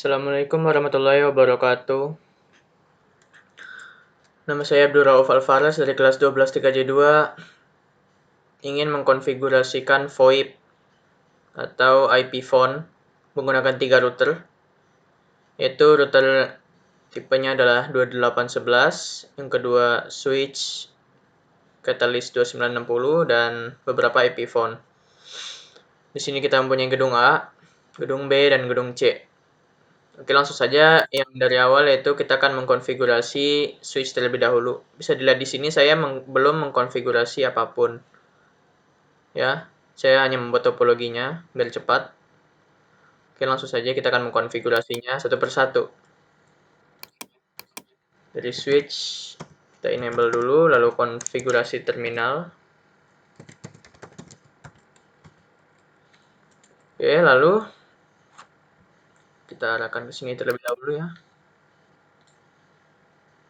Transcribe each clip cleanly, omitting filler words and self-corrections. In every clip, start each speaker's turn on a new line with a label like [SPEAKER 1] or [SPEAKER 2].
[SPEAKER 1] Assalamualaikum warahmatullahi wabarakatuh. Nama saya Abdul Rauf Alfaras dari kelas 12 3J2. Ingin mengkonfigurasikan VoIP atau IP phone menggunakan 3 router. Yaitu router tipenya adalah 2811, yang kedua switch Catalyst 2960 dan beberapa IP phone. Di sini kita mempunyai gedung A, gedung B, dan gedung C. Oke, langsung saja yang dari awal yaitu kita akan mengkonfigurasi switch terlebih dahulu. Bisa dilihat di sini saya belum mengkonfigurasi apapun. Ya, saya hanya membuat topologinya biar cepat. Oke, langsung saja kita akan mengkonfigurasinya satu persatu. Dari switch kita enable dulu, lalu konfigurasi terminal. Oke, lalu kita arahkan ke sini terlebih dahulu ya,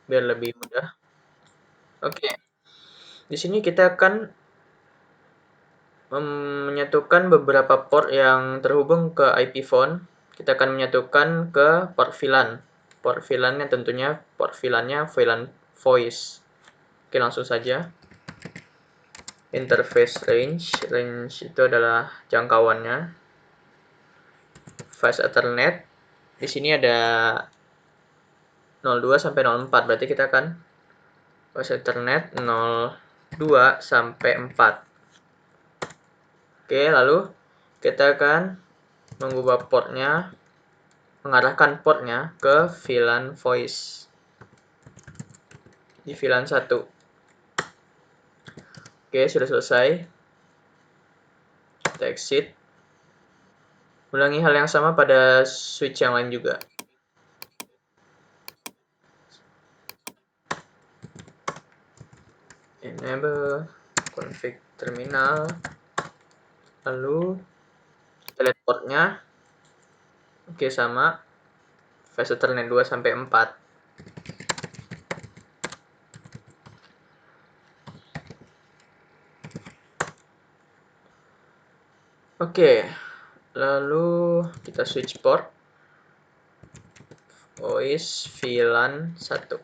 [SPEAKER 1] biar lebih mudah. Oke, di sini kita akan menyatukan beberapa port yang terhubung ke IP phone. Kita akan menyatukan ke port VLAN. Port VLAN-nya tentunya port VLAN-nya VLAN voice. Oke, langsung saja. Interface range. Range itu adalah jangkauannya. Fast Ethernet. Di sini ada 02 sampai 04. Berarti kita akan Fast Ethernet 02 sampai 4. Oke, lalu kita akan mengubah portnya, mengarahkan portnya ke VLAN voice di VLAN 1. Oke, sudah selesai. Kita exit. Ulangi hal yang sama pada switch yang lain juga. Enable config terminal. Lalu kita lihat portnya. Oke, sama. Fast Ethernet 2 sampai 4. Oke, lalu kita switch port voice VLAN 1.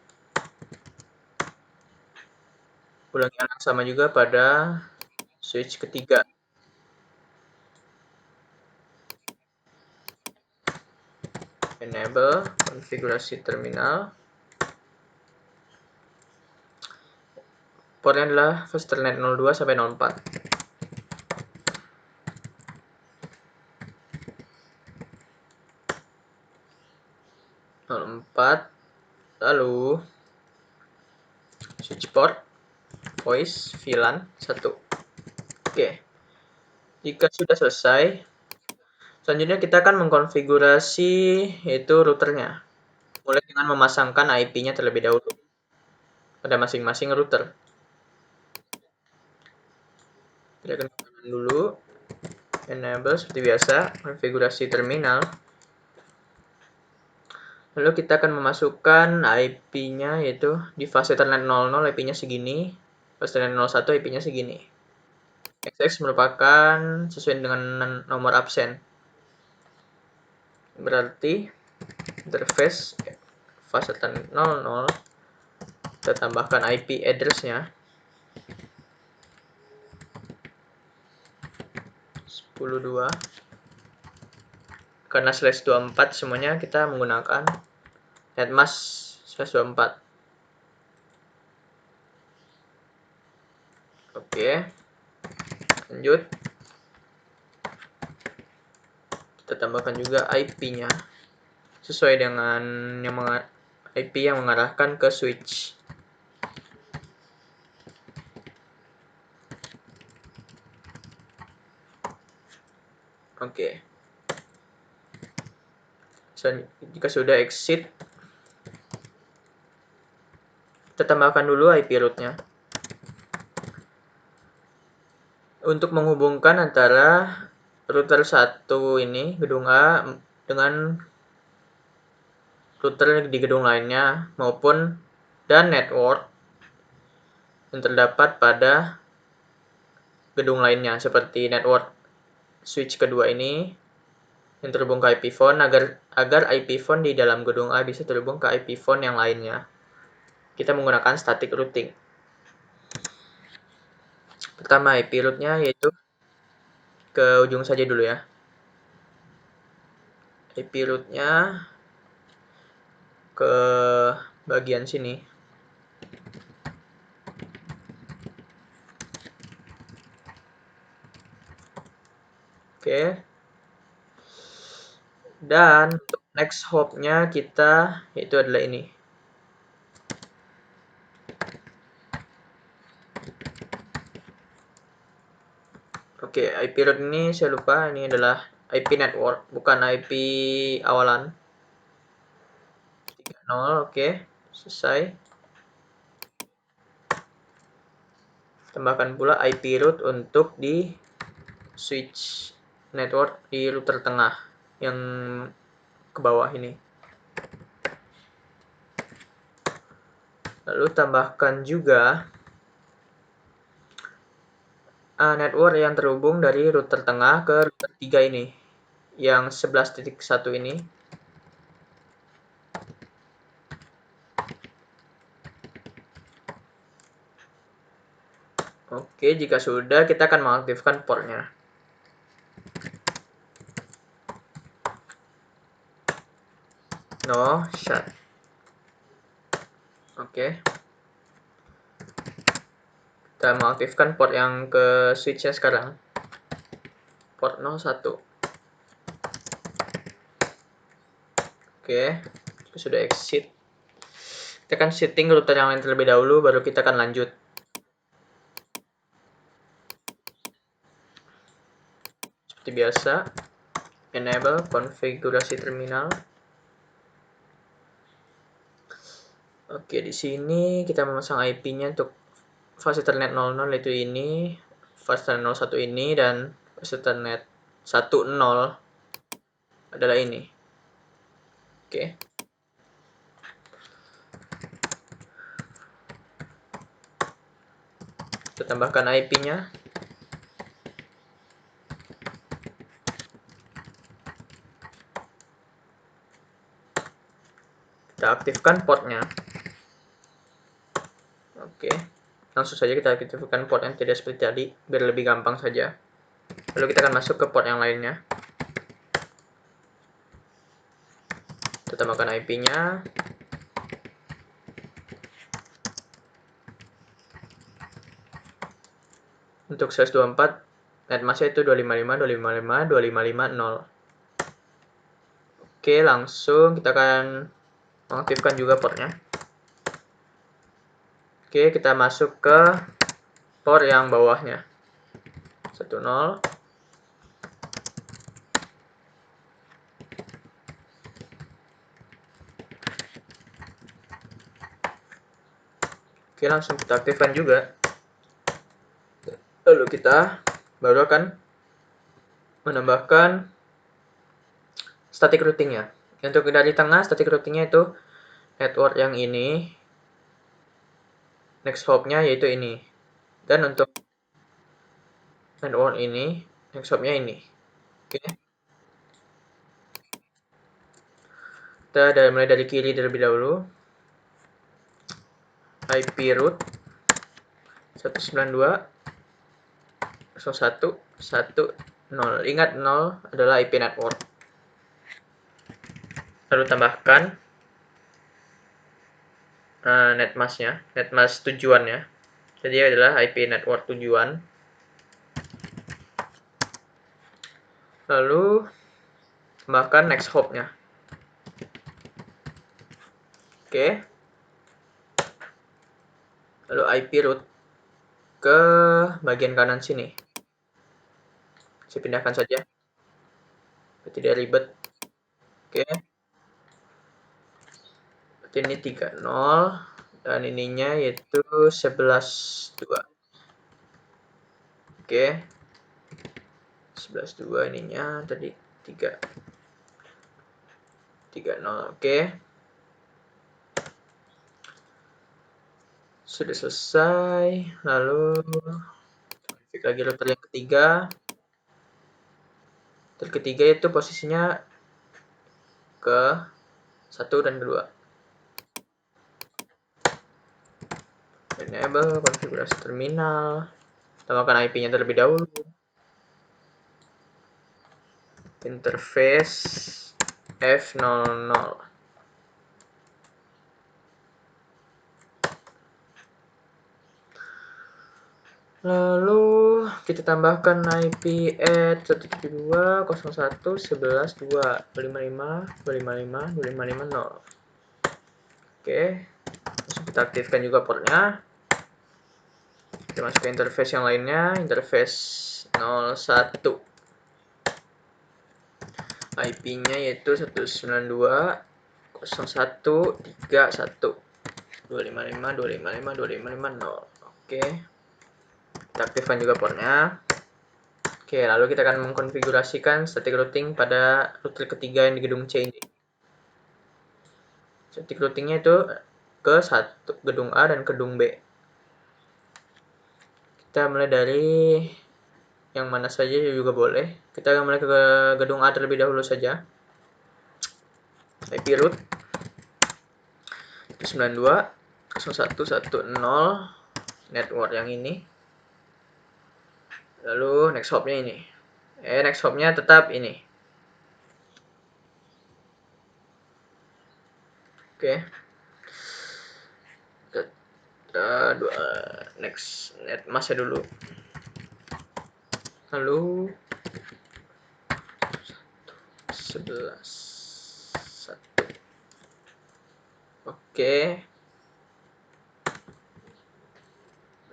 [SPEAKER 1] Ulangi hal yang sama juga pada switch ketiga. Enable konfigurasi terminal. Portnya adalah Fast Ethernet 02 sampai 04. Lalu switch port voice VLAN 1. Oke, jika sudah selesai, selanjutnya kita akan mengkonfigurasi yaitu routernya. Mulai dengan memasangkan IP-nya terlebih dahulu pada masing-masing router. Kita akan gunakan dulu enable seperti biasa, konfigurasi terminal. Lalu kita akan memasukkan IP-nya yaitu di fast Ethernet 00 IP-nya segini, fast Ethernet 01 IP-nya segini. XX merupakan sesuai dengan nomor absen. Berarti interface fast Ethernet 00 kita tambahkan IP address-nya 10.2. Karena /24 semuanya kita menggunakan netmask /24. Oke, lanjut. Kita tambahkan juga IP-nya sesuai dengan IP yang mengarahkan ke switch. Oke. Jika sudah exit, kita tambahkan dulu IP root-nya. Untuk menghubungkan antara router 1 ini, gedung A, dengan router di gedung lainnya, dan network yang terdapat pada gedung lainnya, seperti network switch kedua ini, yang terhubung ke IP phone agar IP phone di dalam gedung A bisa terhubung ke IP phone yang lainnya. Kita menggunakan static routing. Pertama, IP root-nya yaitu ke ujung saja dulu ya. IP root-nya ke bagian sini. Oke. Dan untuk next hop-nya kita yaitu adalah ini. Oke, IP root ini saya lupa, ini adalah IP network, bukan IP awalan. 30, oke, selesai. Tambahkan pula IP root untuk di switch network di router tengah yang ke bawah ini. Lalu tambahkan juga network yang terhubung dari router tengah ke router 3 ini, yang 11.1 ini. Oke, jika sudah, kita akan mengaktifkan portnya. No shut. Oke. Kita mengaktifkan port yang ke switch-nya sekarang. Port 01. Oke, sudah exit. Kita akan setting router yang lain terlebih dahulu, baru kita akan lanjut. Seperti biasa, enable konfigurasi terminal. Oke, di sini kita memasang IP-nya untuk fast Ethernet 00 itu ini, fast Ethernet 01 ini, dan fast Ethernet 10 adalah ini. Oke. Kita tambahkan IP-nya. Kita aktifkan portnya. Oke. Langsung saja kita aktifkan port yang tidak seperti tadi, biar lebih gampang saja. Lalu kita akan masuk ke port yang lainnya. Kita tambahkan IP-nya. Untuk slash 24, netmask-nya itu 255.255.255.0. Oke, langsung kita akan mengaktifkan juga portnya. Oke, kita masuk ke port yang bawahnya. 10. Oke, langsung kita aktifkan juga. Lalu kita baru akan menambahkan static routing-nya. Untuk dari tengah, static routing-nya itu network yang ini, next hop-nya yaitu ini. Dan untuk network ini, next hop-nya ini. Oke. Kita mulai dari kiri terlebih dahulu. IP root 192.1.1.0. Ingat 0 adalah IP network. Lalu tambahkan netmask-nya, netmask tujuannya. Jadi adalah IP network tujuan. Lalu tambahkan next hop-nya. Oke. Lalu IP root ke bagian kanan sini. Saya pindahkan saja. Tidak ribet. Oke. Berarti ini 30 dan ininya yaitu 11.2. Oke. 11.2 ininya tadi 3.0. Oke. Sudah selesai. Lalu klik lagi router yang ketiga. Router ketiga itu posisinya ke 1 dan 2. Enable konfigurasi terminal. Tambahkan IP-nya terlebih dahulu. Interface F00. Lalu kita tambahkan IP at 172.01.11.255.255.255.0. Oke, langsung kita aktifkan juga portnya. Kita masuk ke interface yang lainnya, interface 01. IP-nya yaitu 192.168.1.255.255.255.0. Oke, kita aktifkan juga portnya. Oke, lalu kita akan mengkonfigurasikan static routing pada router ketiga yang di gedung C ini. Static routingnya itu ke gedung A dan gedung B. Kita mulai dari yang mana saja juga boleh. Kita akan mulai ke gedung A terlebih dahulu saja. IP root 92.01.10 network yang ini. Lalu next hop-nya ini. Next hop-nya tetap ini. Oke. Next net masnya dulu. Lalu 11.1. Oke.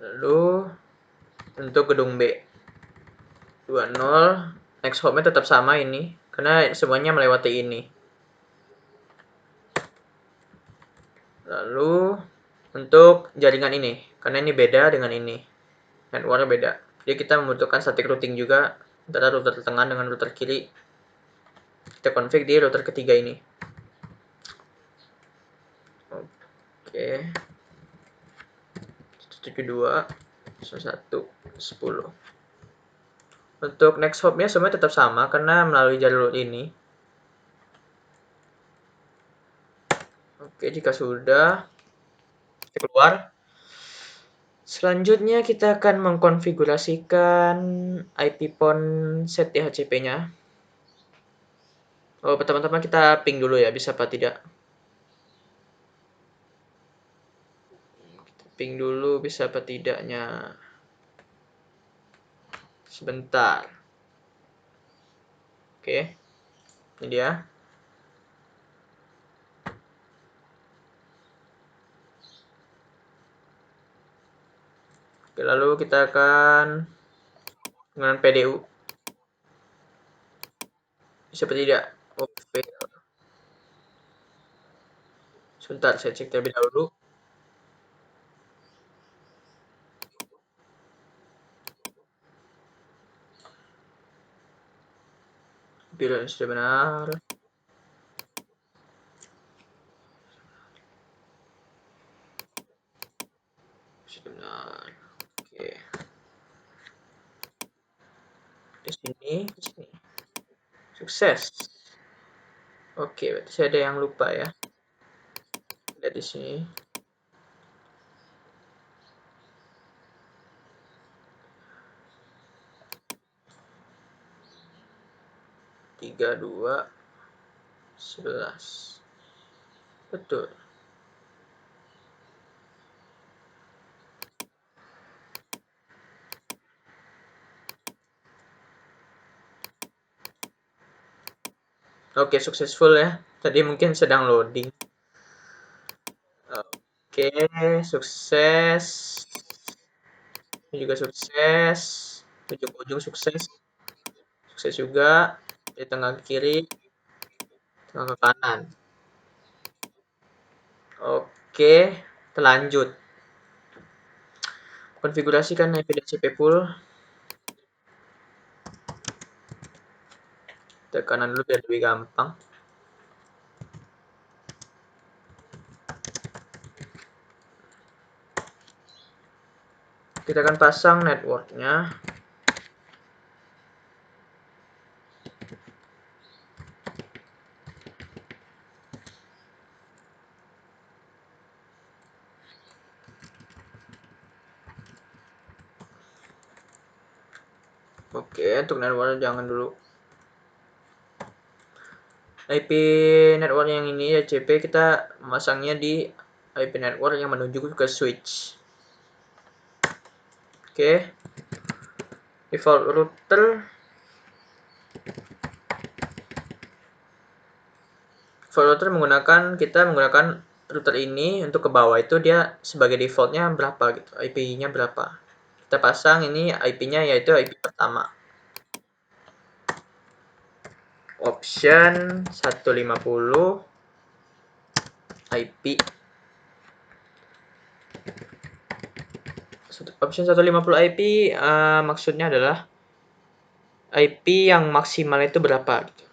[SPEAKER 1] Lalu untuk gedung B 20, next hop-nya tetap sama ini karena semuanya melewati ini. Lalu untuk jaringan ini, karena ini beda dengan ini, networknya beda, jadi kita membutuhkan static routing juga antara router tengah dengan router kiri. Kita config di router ketiga ini. Oke, 72.1.10. Untuk next hop-nya semuanya tetap sama karena melalui jalur ini. Oke, jika sudah, kita keluar. Selanjutnya kita akan mengkonfigurasikan IP pon set DHCP-nya. Oh, pertama-tama kita ping dulu ya, bisa apa tidak. Kita ping dulu bisa apa tidaknya. Sebentar. Oke, ini dia. Oke, lalu kita akan dengan PDU. Bisa apa tidak? Oh, fail. Sebentar, saya cek terlebih dahulu. Bila sudah benar. Sudah benar. Oke. Di sini, di sini. Sukses. Oke, berarti saya ada yang lupa ya. Lihat di sini. 32.11. Betul. Oke, successful ya. Tadi mungkin sedang loading. Oke, sukses. Ini juga sukses. Ujung-ujung sukses. Sukses juga. Di tengah kiri, tengah ke kanan. Oke, terlanjut. Konfigurasikan IP DHCP pool. Ke kanan dulu biar lebih gampang. Kita akan pasang networknya. Oke, untuk network jangan dulu. IP network yang ini ya CP kita memasangnya di IP network yang menuju ke switch. Oke. Default router kita menggunakan router ini untuk ke bawah itu dia sebagai defaultnya berapa gitu, IP-nya berapa. Kita pasang ini IP-nya yaitu IP pertama. Option 150 IP. Option 150 IP maksudnya adalah IP yang maksimal itu berapa gitu.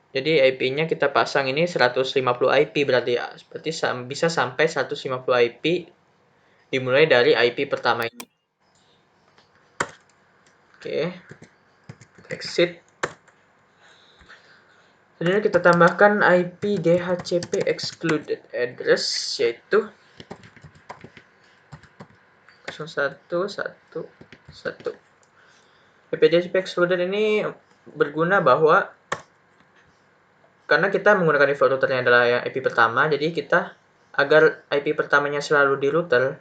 [SPEAKER 1] Jadi IP-nya kita pasang ini 150 IP berarti ya. Berarti bisa sampai 150 IP dimulai dari IP pertama ini. Oke. Exit. Selanjutnya kita tambahkan IP DHCP excluded address yaitu 0111. IP DHCP excluded ini berguna bahwa karena kita menggunakan default routernya adalah yang IP pertama, jadi kita agar IP pertamanya selalu di router,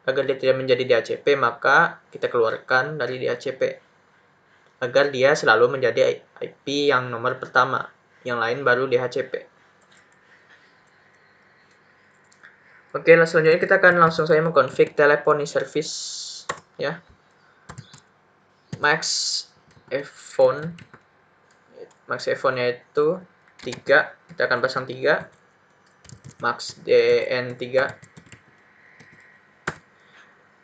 [SPEAKER 1] agar dia tidak menjadi DHCP, maka kita keluarkan dari DHCP agar dia selalu menjadi IP yang nomor pertama, yang lain baru DHCP. Oke, selanjutnya kita akan langsung saja mengkonfig telephony service ya. Max iPhone yaitu 3, kita akan pasang 3. Max DN3.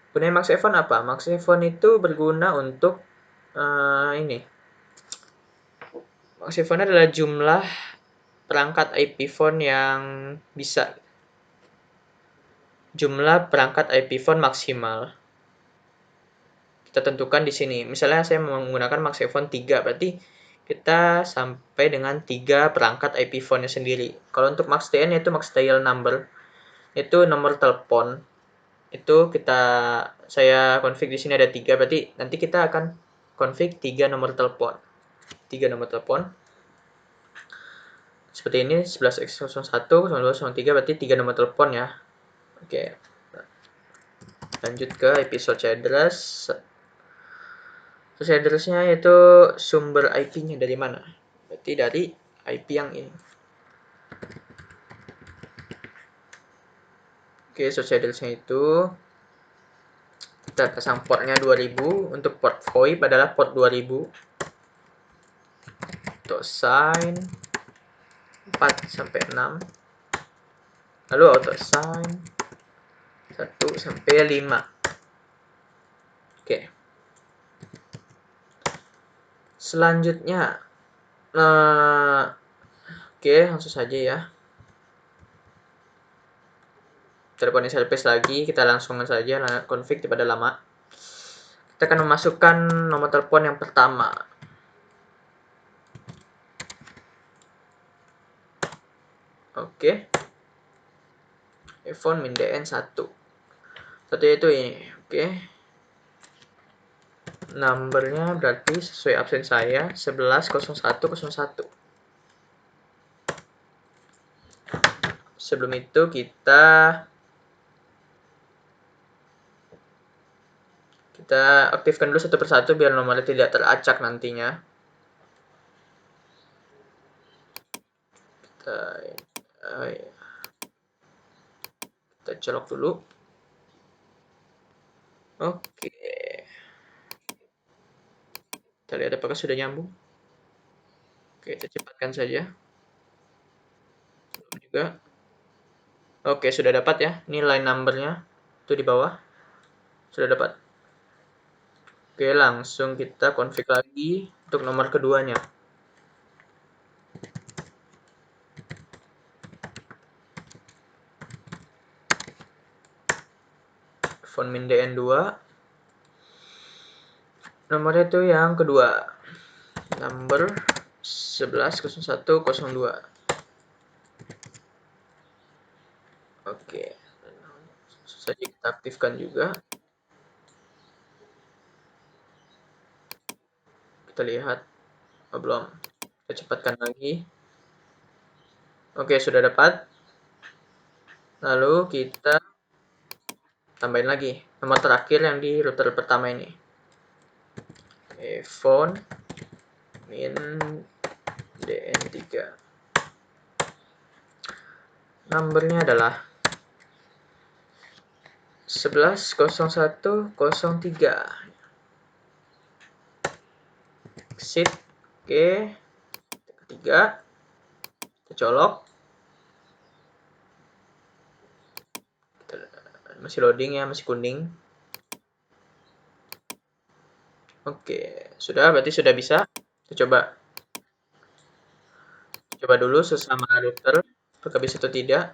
[SPEAKER 1] Gunanya Max iPhone apa? Max iPhone itu berguna untuk ini. Max iPhone adalah jumlah perangkat IP phone yang bisa. Jumlah perangkat IP phone maksimal. Kita tentukan di sini. Misalnya saya menggunakan Max iPhone 3, berarti kita sampai dengan 3 perangkat IP phone-nya sendiri. Kalau untuk Max DN yaitu Max Dial Number, itu nomor telepon. Itu saya config di sini ada 3, berarti nanti kita akan config 3 nomor telepon. 3 nomor telepon. Seperti ini 11x01, 02, 03, berarti 3 nomor telepon ya. Oke. Lanjut ke IP source address. Source address-nya yaitu sumber IP-nya dari mana? Berarti dari IP yang ini. Oke, source address-nya itu kita pasang portnya 2000. Untuk port VoIP adalah port 2000. Untuk sign 4 sampai 6. Lalu auto assign 1 sampai 5. Oke. Selanjutnya oke, langsung saja ya. Teleponin service lagi, kita langsung saja config daripada lama. Kita akan memasukkan nomor telepon yang pertama. Oke. iPhone min DN 1. Satu itu ini. Oke. Numbernya berarti sesuai absen saya 110101. Sebelum itu kita aktifkan dulu satu persatu biar nomornya tidak teracak nantinya. Kita colok dulu. Oke. Kita lihat apakah sudah nyambung. Oke, kita cepatkan saja. Juga. Oke, sudah dapat ya. Ini line numbernya. Itu di bawah. Sudah dapat. Oke, langsung kita config lagi untuk nomor keduanya. Phone min DN2. Nomornya itu yang kedua. Number 110102. Oke. Saja kita aktifkan juga. terlihat. Oh, belum. Kita cepatkan lagi. Oke, sudah dapat. Lalu kita tambahin lagi nomor terakhir yang di router pertama ini. Phone min DN3. Nomornya adalah 110103. Exit. Oke. Ketiga. Kita colok. Masih loading ya, masih kuning. Oke, sudah, berarti sudah bisa. Kita coba dulu sesama router apakah bisa atau tidak.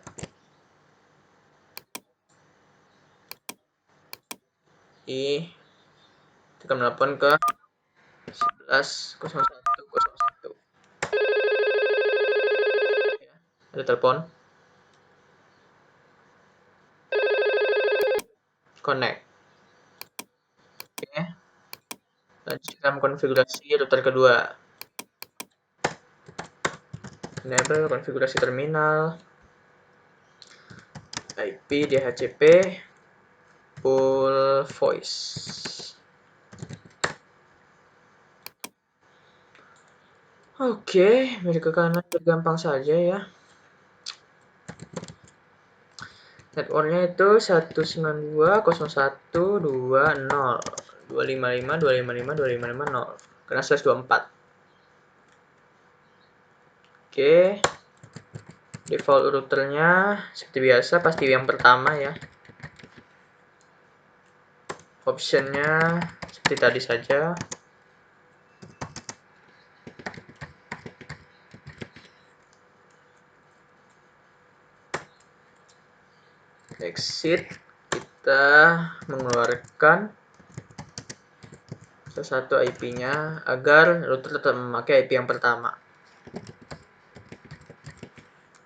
[SPEAKER 1] Kita menelpon ke 110101. Ada telepon. Connect. Oke. Lanjut kita mengkonfigurasi router kedua. Enable konfigurasi terminal. IP DHCP full voice. Oke, dari ke kanan gampang saja ya. Networknya itu 192.01.20.255.255.255.0 karena /24. Oke, default routernya seperti biasa pasti yang pertama ya. Optionnya seperti tadi saja. Exit, kita mengeluarkan salah satu IP-nya agar router tetap memakai IP yang pertama.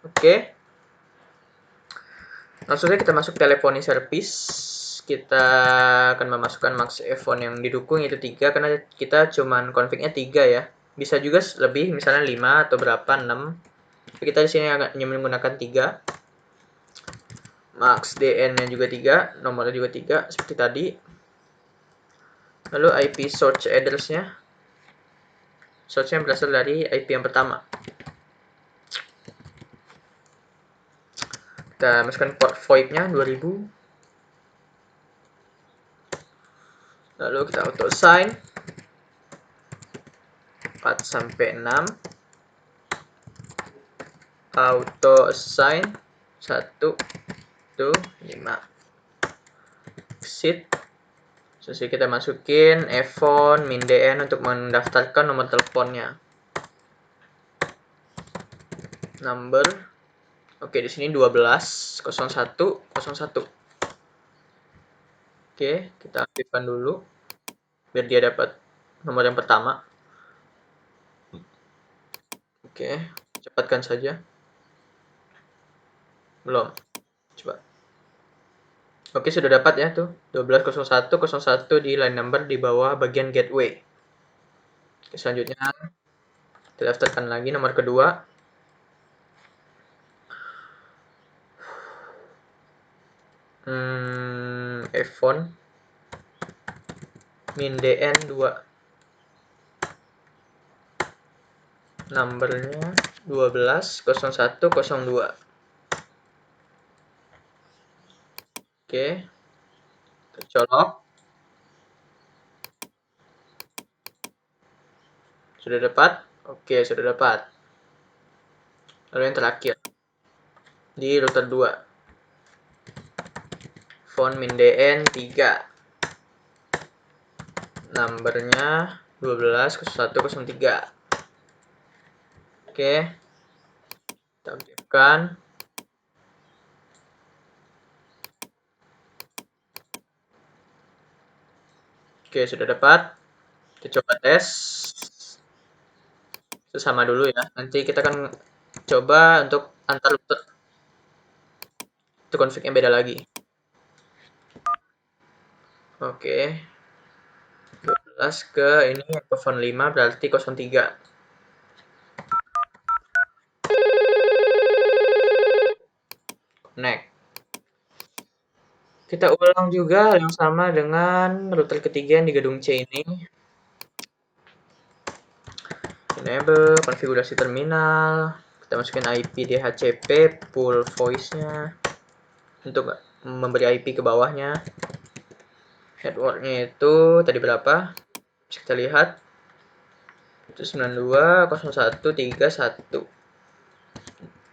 [SPEAKER 1] Oke. Langsung saja kita masuk teleponi service. Kita akan memasukkan max phone yang didukung itu 3 karena kita cuman config-nya 3 ya. Bisa juga lebih, misalnya 5 atau berapa, 6. Kita di sini hanya menggunakan 3. Max DN-nya juga 3, nomornya juga 3 seperti tadi. Lalu IP source address-nya. Source-nya berasal dari IP yang pertama. Kita masukkan port VoIP-nya 2000. Lalu kita auto assign 4 sampai 6. Auto assign 1 2 5. Exit. Sesuai kita masukin phone min DN untuk mendaftarkan nomor teleponnya. Number. Oke, di sini 12.01.01. Oke, kita aktifkan dulu biar dia dapat nomor yang pertama. Oke, cepatkan saja. Belum. Coba. Oke, sudah dapat ya tuh. 12.01.01 di line number di bawah bagian gateway. Oke, selanjutnya kita daftarkan lagi nomor kedua. iPhone min DN 2. Numbernya 12.01.02. Oke, colok. Sudah dapat? Oke, sudah dapat. Lalu yang terakhir di router 2. Phone min DN 3. Numbernya 12.01.03. Oke, kita aktifkan. Oke, sudah dapat. Kita coba tes. Itu sama dulu ya. Nanti kita akan coba untuk antar router. Itu config-nya beda lagi. Oke. 13 ke ini ke phone 5 berarti 03. Connect. Kita ulang juga hal yang sama dengan router ketiga yang di gedung C ini. Enable konfigurasi terminal. Kita masukin IP DHCP full voice-nya untuk memberi IP ke bawahnya. Network-nya itu tadi berapa? Bisa kita lihat. Itu 92.01.31.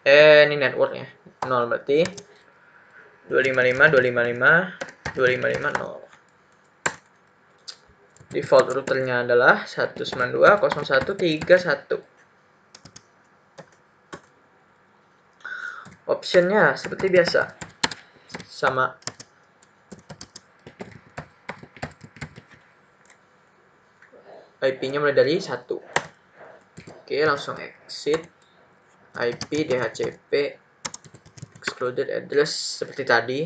[SPEAKER 1] Ini networknya 0 berarti 255.255.255.0. Default routernya adalah 192.01.31. Optionnya seperti biasa sama. IP-nya mulai dari 1. Oke, langsung exit. IP DHCP excluded address seperti tadi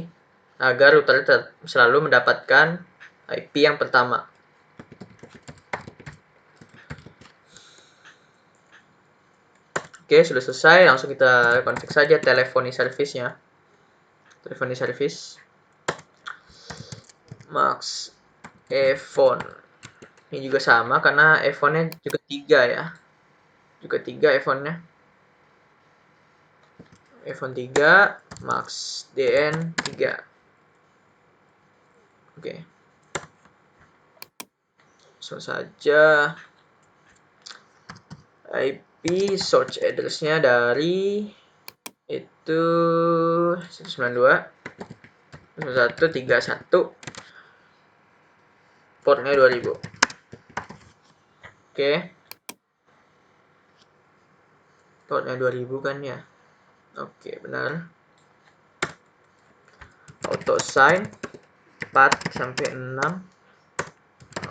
[SPEAKER 1] agar router selalu mendapatkan IP yang pertama. Oke, sudah selesai. Langsung kita config saja telephony service-nya. Telephony service max ephone. Ini juga sama karena ephone-nya juga 3 ya. Juga 3 ephone-nya. iPhone 3 Max DN 3. Oke. Langsung saja IP search address-nya dari itu 192.131 portnya 2000. Oke. Portnya 2000 kan ya. Oke, benar. Auto sign 4 sampai 6.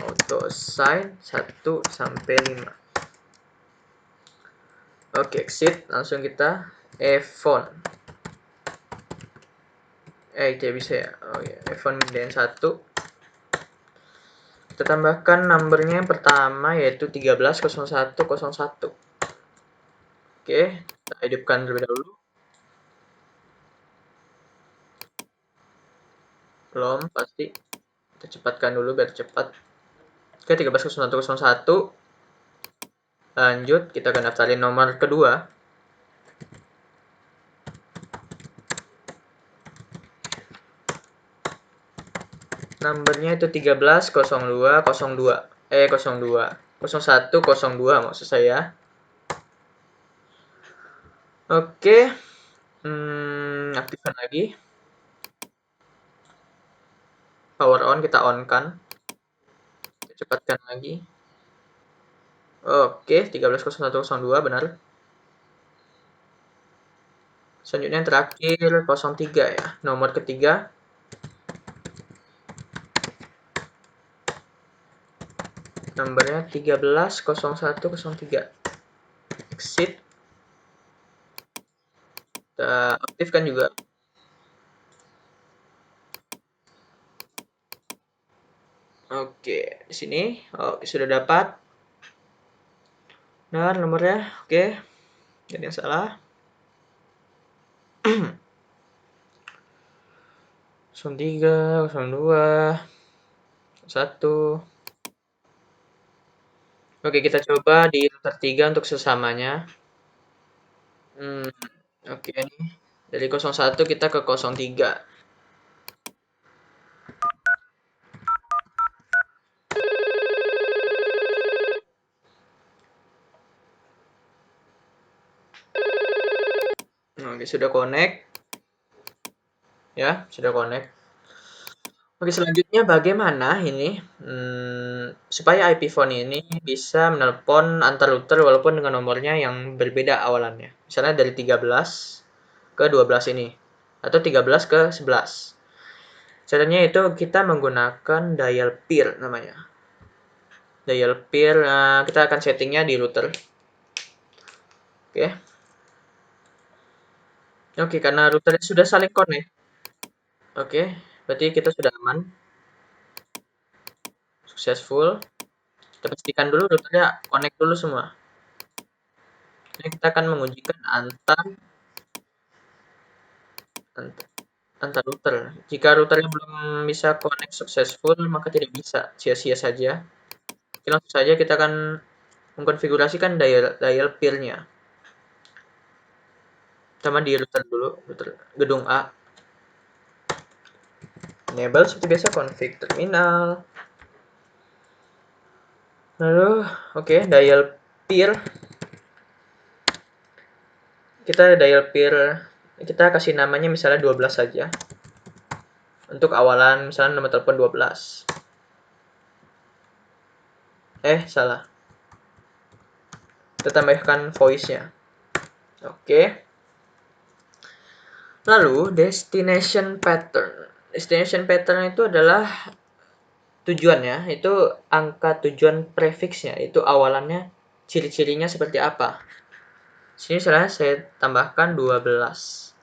[SPEAKER 1] Auto sign 1 sampai 5. Oke, exit. Langsung kita iPhone. Tidak bisa ya. Oh ya, iPhone DN1. Kita tambahkan numbernya yang pertama yaitu 13.01.01. Oke, kita hidupkan terlebih dahulu. Belum, pasti. Kita cepatkan dulu biar cepat. Oke, 13.01.01. Lanjut, kita akan daftarin nomor kedua. Nomornya itu 13.02.02. 02. 01.02 maksud saya. Oke. Aktifkan lagi. Power on, kita on kan. Kita cepatkan lagi. Oke, 13.01.02 benar. Selanjutnya yang terakhir 03 ya. Nomor ketiga. Nomornya 13.01.03. Exit. Kita aktifkan juga. Oke, di sini. Oke, sudah dapat. Benar nomornya. Oke. Jadi yang salah. 03, 02, 1. Oke, kita coba di router 3 untuk sesamanya. Oke nih. Dari 01 kita ke 03. Oke, sudah connect. Ya, sudah connect. Oke, selanjutnya bagaimana ini supaya IP phone ini bisa menelpon antar router walaupun dengan nomornya yang berbeda awalannya. Misalnya dari 13 ke 12 ini atau 13 ke 11. Caranya itu kita menggunakan dial peer namanya. Dial peer kita akan settingnya di router. Oke. Oke, karena routernya sudah saling connect. Oke, berarti kita sudah aman. Successful. Kita pastikan dulu routernya connect dulu semua. Ini kita akan mengujikan antar router. Jika routernya belum bisa connect successful, maka tidak bisa, sia-sia saja. Oke, langsung saja kita akan mengkonfigurasikan dial peer-nya. Pertama di router dulu, router gedung A. Enable seperti biasa config terminal. Lalu, oke, dial peer. Kita kasih namanya misalnya 12 saja. Untuk awalan misalnya nomor telepon 12. Salah. Kita tambahkan voice-nya. Oke. Lalu destination pattern. Destination pattern itu adalah tujuannya, itu angka tujuan prefixnya, itu awalannya ciri-cirinya seperti apa. Sini saya tambahkan 12.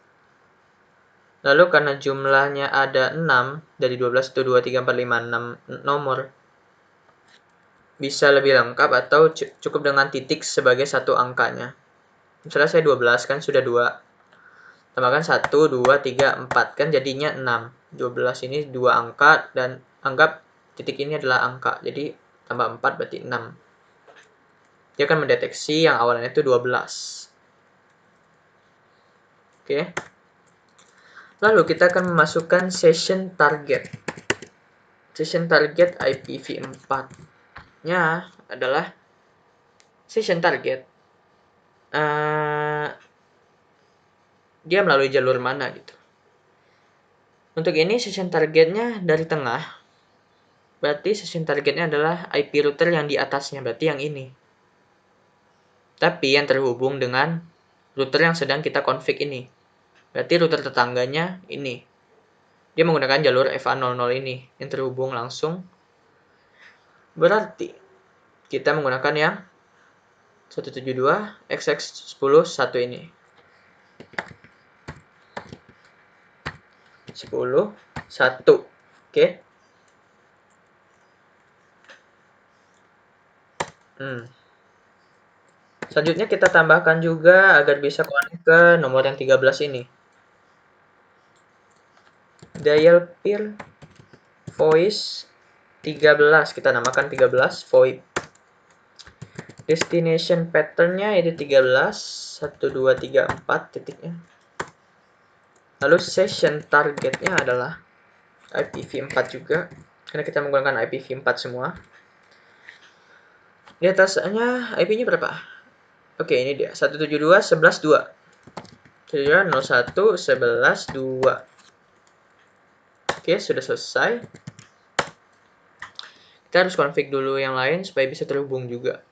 [SPEAKER 1] Lalu karena jumlahnya ada 6, dari 12 itu 2, 3, 4, 5, 6 nomor. Bisa lebih lengkap atau cukup dengan titik sebagai satu angkanya. Misalnya saya 12 kan sudah 2. Tambahkan 1, 2, 3, 4 kan jadinya 6. 12 ini 2 angka dan anggap titik ini adalah angka. Jadi tambah 4 berarti 6. Dia akan mendeteksi yang awalnya itu 12. Oke. Lalu kita akan memasukkan session target. Session target IPv4-nya adalah session target. Dia melalui jalur mana gitu. Untuk ini session targetnya dari tengah. Berarti session targetnya adalah IP router yang di atasnya, berarti yang ini. Tapi yang terhubung dengan router yang sedang kita config ini. Berarti router tetangganya ini. Dia menggunakan jalur FA00 ini yang terhubung langsung. Berarti kita menggunakan yang 172.xx10.1 ini. 10.1. Oke. Selanjutnya kita tambahkan juga agar bisa connect ke nomor yang 13 ini. Dial peer voice 13, kita namakan 13 VoIP. Destination pattern-nya itu 13, 1, 2, 3, 4 titiknya. Lalu session targetnya adalah IPv4 juga, karena kita menggunakan IPv4 semua. Di atasnya IP-nya berapa? Oke, ini dia, 172.11.2. 172.01.11.2. Oke, sudah selesai. Kita harus config dulu yang lain supaya bisa terhubung juga.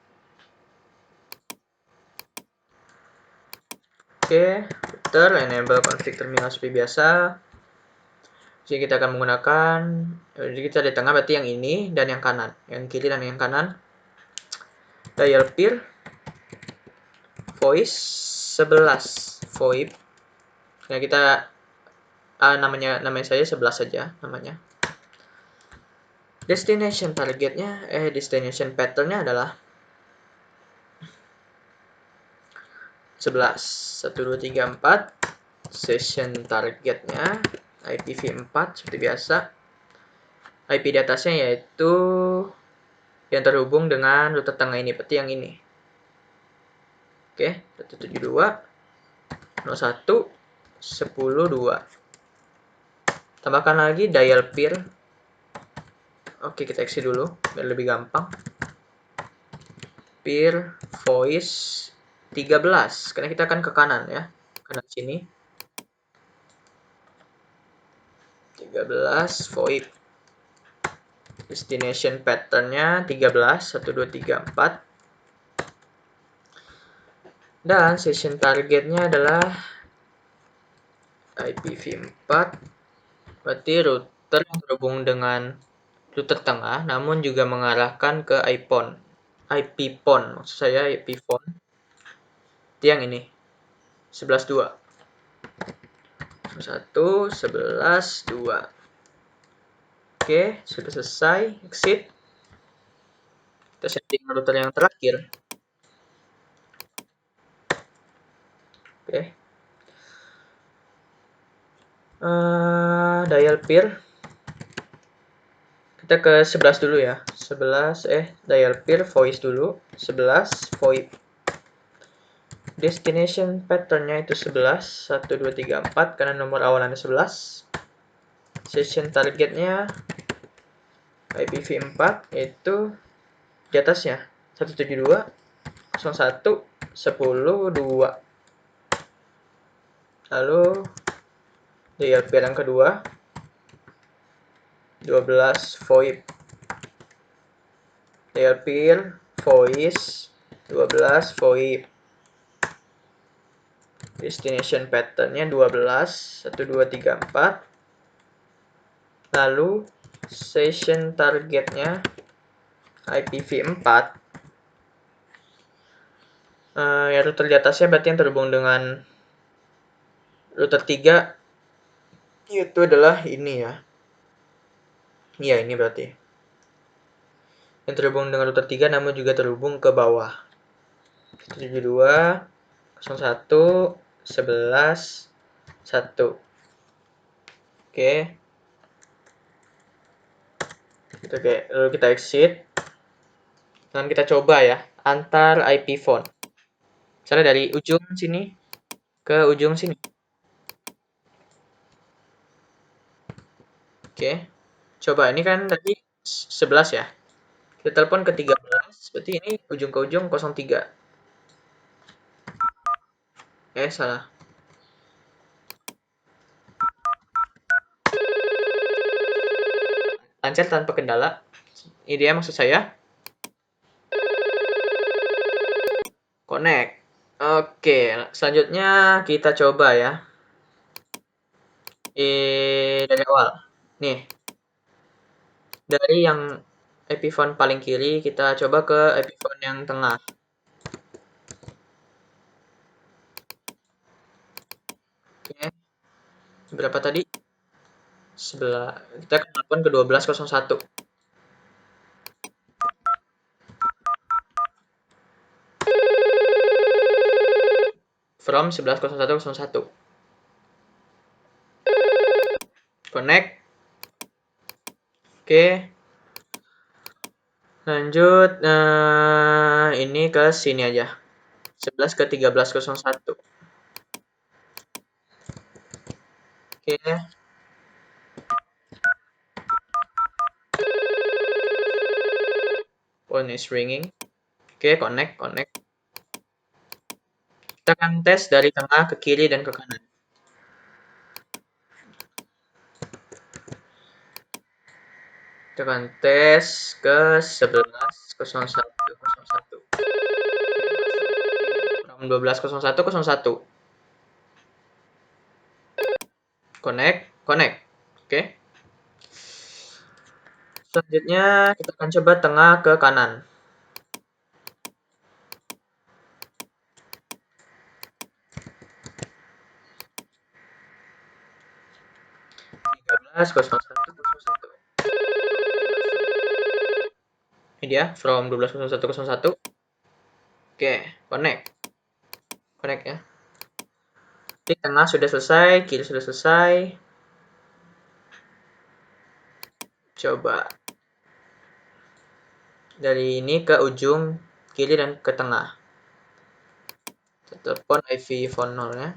[SPEAKER 1] Oke, router enable config terminal seperti biasa. Jadi kita akan menggunakan, jadi kita di tengah berarti yang ini dan yang kanan, yang kiri dan yang kanan. Dial peer voice 11 VoIP. Nah, kita namanya saya 11 saja namanya. Destination targetnya, destination patternnya adalah 11, 1, 2, 3, 4. Session targetnya IPv4 seperti biasa. IP di atasnya yaitu yang terhubung dengan router tengah ini, berarti yang ini. Oke, 172.01.10.2. Tambahkan lagi dial peer. Oke, kita isi dulu biar lebih gampang. Peer voice 13, karena kita akan ke kanan ya, kanan sini. 13 VoIP. Destination pattern-nya 13, 1, 2, 3, 4. Dan session targetnya adalah IPv4. Berarti router yang terhubung dengan router tengah, namun juga mengarahkan ke IP PON, maksud saya IP PON. Itu yang ini, 11.2. 1, 11.2. Oke, sudah selesai. Exit. Kita setting router yang terakhir. Oke. Dial peer. Kita ke 11 dulu ya. 11 dial peer voice dulu. 11 VoIP. Destination patternnya itu 11, 1, 2, 3, 4 karena nomor awalannya 11. Session targetnya IPv4 itu di atasnya 172 01 10 2. Lalu dial peer yang kedua 12 VoIP. Dial peer voice 12 VoIP. Destination patternnya 12 1, 2, 3, 4. Lalu session targetnya IPv4. Ya router di atasnya berarti yang terhubung dengan router 3 itu adalah ini ya. Iya, ini berarti. Yang terhubung dengan router 3 namun juga terhubung ke bawah. 72 01 11 1. Oke. Oke, lalu kita exit. Dan kita coba ya, antar IP phone. Misalnya dari ujung sini ke ujung sini. Oke. Coba ini kan tadi 11 ya. Kita telepon ke 13, berarti ini ujung ke ujung 03. Salah. Lancar tanpa kendala. Ini dia maksud saya. Connect. Oke, selanjutnya kita coba ya. Dari awal. Nih. Dari yang epiphone paling kiri, kita coba ke epiphone yang tengah. Oke. Berapa tadi? Sebelah. Kita telepon ke 1201. From 110101. Connect. Oke. Lanjut. Ini ke sini aja. 11 ke 1301. Oke. Phone is ringing. Oke, connect. Kita akan tes dari tengah ke kiri dan ke kanan. Kita akan tes ke 110101. From 120101. Connect. Oke. Selanjutnya kita akan coba tengah ke kanan. 130101. Ini dia from 120101. Oke, connect ya. Di tengah sudah selesai, kiri sudah selesai. Coba dari ini ke ujung kiri dan ke tengah. Telepon IPv4 0 ya.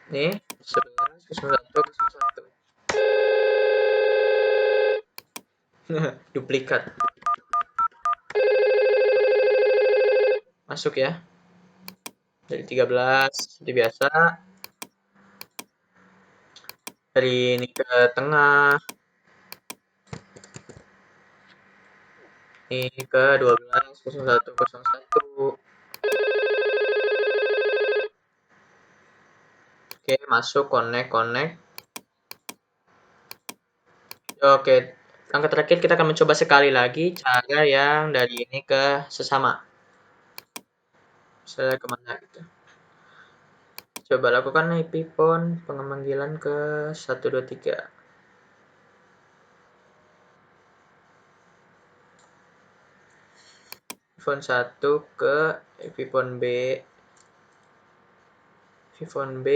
[SPEAKER 1] Nih, 110101. Duplikat. Masuk ya. Dari 13 seperti biasa. Dari ini ke tengah. Ini ke 120101. Oke, masuk, connect. Oke, langkah terakhir kita akan mencoba sekali lagi cara yang dari ini ke sesama. Misalnya kemana gitu. Coba lakukan IP phone pemanggilan ke 123. Phone 1 ke Epifone B. Epifone B.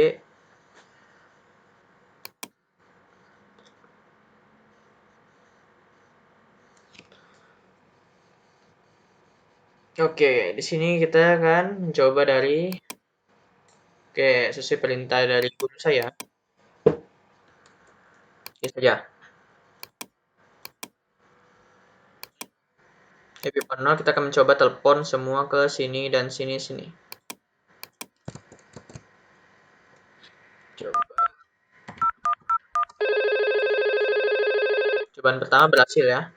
[SPEAKER 1] Oke, di sini kita akan mencoba dari sesuai perintah dari guru saya. Ini saja. Epifone 0 kita akan mencoba telepon semua ke sini dan sini. Coba. Cobaan pertama berhasil ya.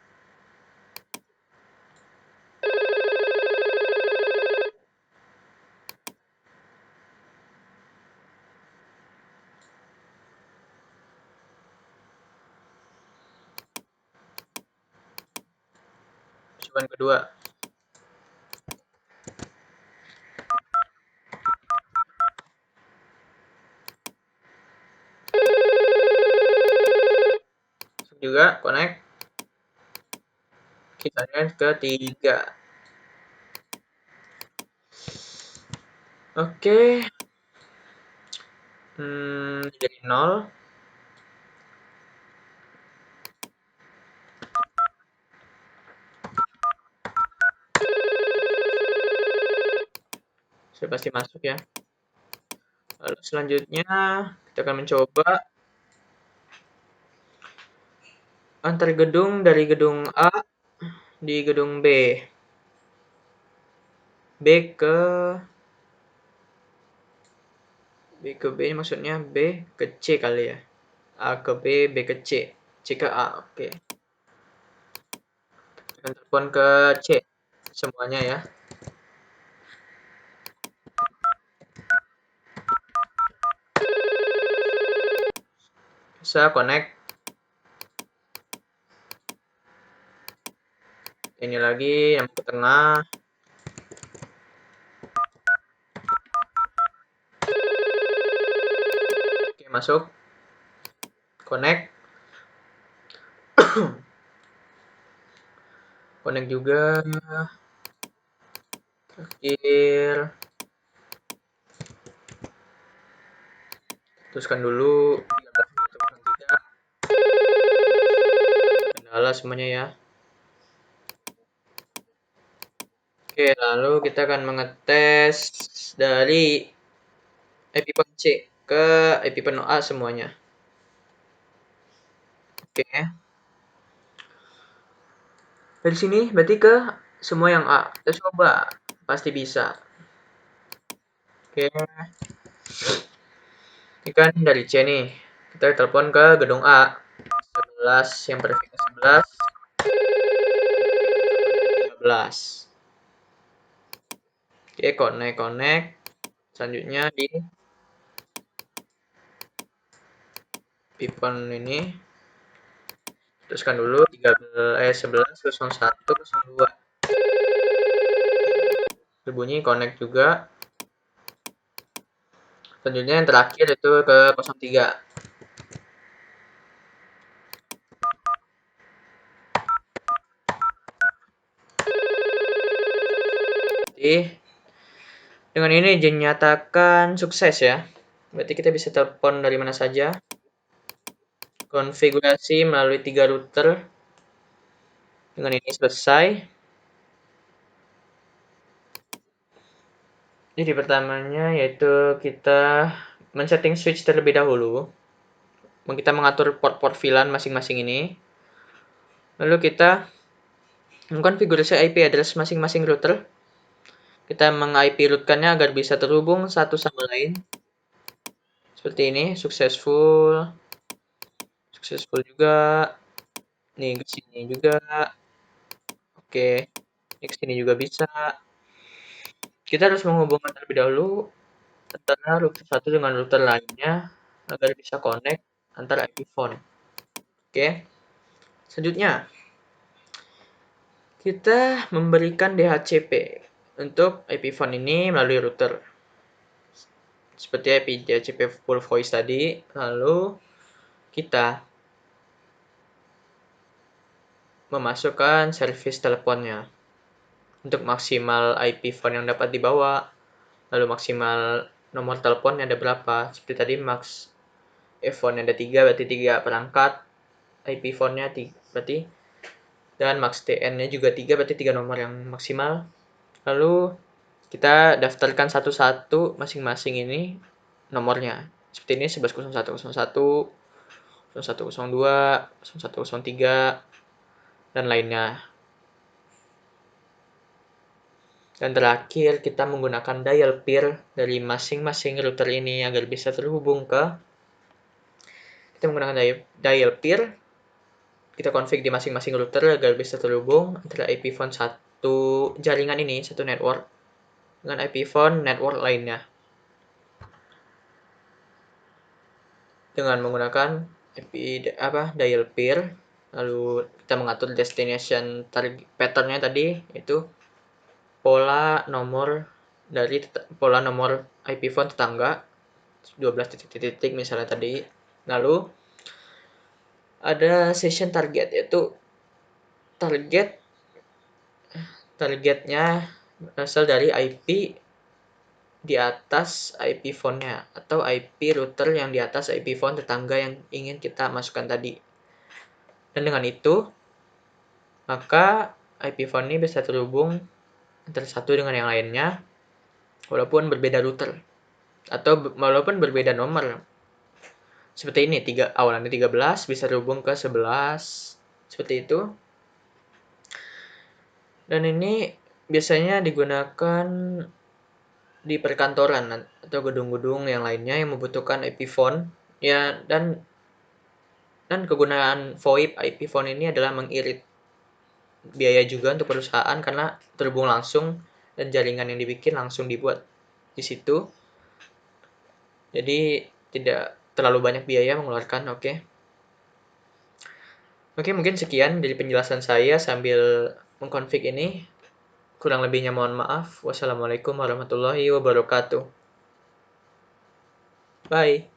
[SPEAKER 1] Cobaan kedua. Juga connect. Kita lihat ketiga. Oke. Jadi 0. Sudah pasti masuk ya. Lalu selanjutnya kita akan mencoba antar gedung dari gedung A di gedung B. B ke B maksudnya B ke C kali ya. A ke B ke C. C ke A. Oke. Kita telepon ke C semuanya ya. Bisa connect. Ini lagi yang ke tengah. Oke, masuk. Connect. Connect juga. Terakhir. Teruskan dulu. 13.3. Kendala semuanya ya. Oke, lalu kita akan mengetes dari Epifone C ke Epifone A semuanya. Oke. Dari sini berarti ke semua yang A. Kita coba. Pasti bisa. Oke. Ini kan dari C nih. Kita telepon ke gedung A. 11 yang verifikasi 11. 13. Oke, connect. Selanjutnya di Epifone ini. Teruskan dulu 11 01 02. Berbunyi connect juga. Selanjutnya yang terakhir itu ke 03. Jadi dengan ini dinyatakan sukses ya. Berarti kita bisa telepon dari mana saja. Konfigurasi melalui 3 router. Dengan ini selesai. Jadi pertamanya yaitu kita men-setting switch terlebih dahulu. Kita mengatur port-port VLAN masing-masing ini. Lalu kita mengkonfigurasi IP address masing-masing router. Kita meng-IP root-kannya agar bisa terhubung satu sama lain. Seperti ini, successful juga. Nih, ke sini juga. Oke, ini ke sini juga bisa. Kita harus menghubungkan terlebih dahulu antara router satu dengan router lainnya agar bisa connect antara IP phone. Oke. Selanjutnya, kita memberikan DHCP untuk IP phone ini melalui router. Seperti IP DHCP full voice tadi, lalu kita memasukkan service teleponnya. untuk maksimal IP phone yang dapat dibawa, lalu maksimal nomor telepon ada berapa. Seperti tadi max phone ada 3, berarti 3 perangkat, IP phone-nya berarti, dan max TN-nya juga 3, berarti 3 nomor yang maksimal. Lalu kita daftarkan satu-satu masing-masing ini nomornya. Seperti ini 110101, 0102, 0103, dan lainnya. Dan terakhir, kita menggunakan dial peer dari masing-masing router ini agar bisa terhubung ke. Kita menggunakan dial peer, kita config di masing-masing router agar bisa terhubung antara IP phone satu jaringan ini, satu network, dengan IP phone network lainnya. Dengan menggunakan dial peer, lalu kita mengatur destination pattern-nya tadi, itu pola nomor IP phone tetangga 12 titik-titik misalnya tadi. Lalu ada session target, yaitu targetnya berasal dari IP di atas IP phone-nya atau IP router yang di atas IP phone tetangga yang ingin kita masukkan tadi. Dan dengan itu, maka IP phone ini bisa terhubung antara satu dengan yang lainnya walaupun berbeda router atau walaupun berbeda nomor. Seperti ini, awalannya 13 bisa terhubung ke 11, seperti itu. Dan ini biasanya digunakan di perkantoran atau gedung-gedung yang lainnya yang membutuhkan IP phone. Ya, dan kegunaan VoIP IP phone ini adalah mengirit biaya juga untuk perusahaan karena terhubung langsung dan jaringan yang dibikin langsung dibuat di situ. Jadi tidak terlalu banyak biaya mengeluarkan, oke. Oke, mungkin sekian dari penjelasan saya sambil mengkonfig ini. Kurang lebihnya mohon maaf. Wassalamualaikum warahmatullahi wabarakatuh. Bye.